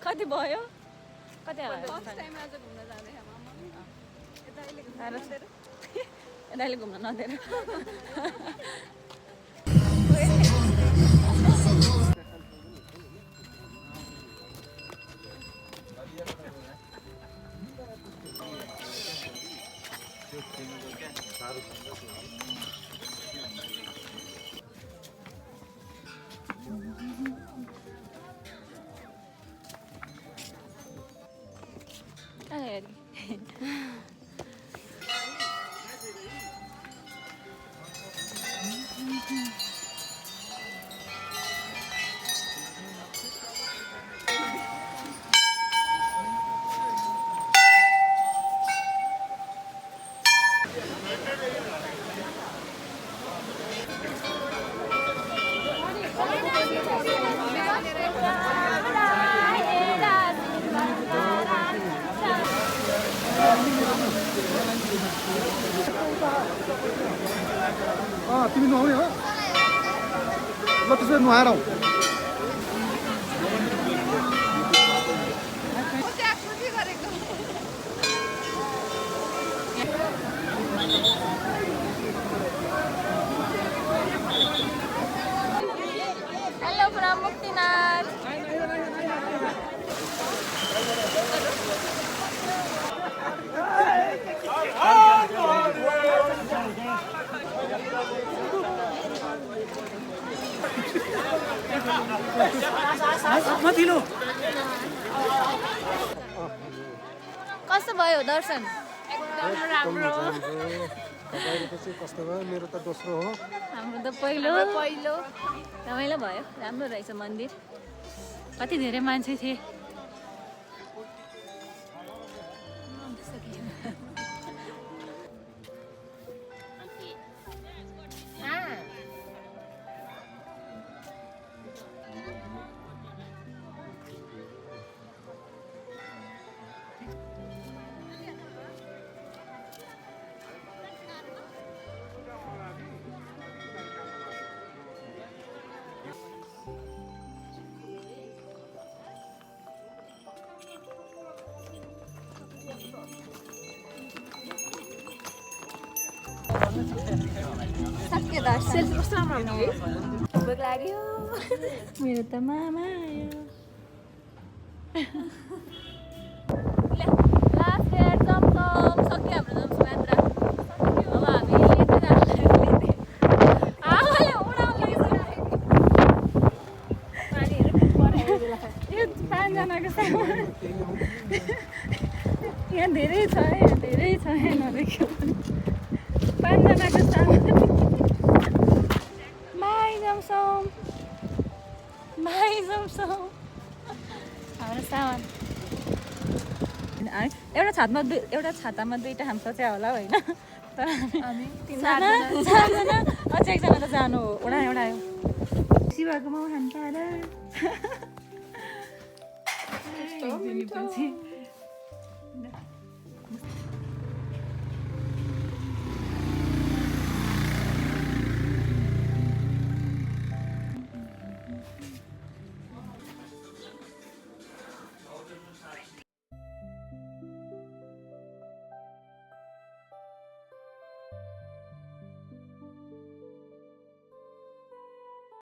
कति भयो कति यताले घुम्न नदिएर तिमी नुहाउने हो ल त्यसो नुहाएर आऊ हेलो फ्रम मुक्तिनाथ कस्तो भयो दर्शन एकदम राम्रो कस्तो भयो मेरो त दोस्रो हो हाम्रो त पहिलो रमाइलो भयो राम्रो रहेछ मन्दिर कति धेरै मान्छे थिए सक्यो दर्शन कस्तो राम्रो भोक लाग्यो मेरो त मामा आयो लास्ट हेयर चमचम सक्यो हाम्रो चमचम यात्रा अब हामी आमाले उडाउन यो 5 जनाको सामान यहाँ धेरै छ यहाँ नदेख्यो 5 जनाको सामान माई जमसम हाम्रो सामान एउटा छातामा दुईटा हामी सोचे होला होइन तर हामी 4जना अझै एकजना त जानु हो उडायो शिवको माउ खान्छ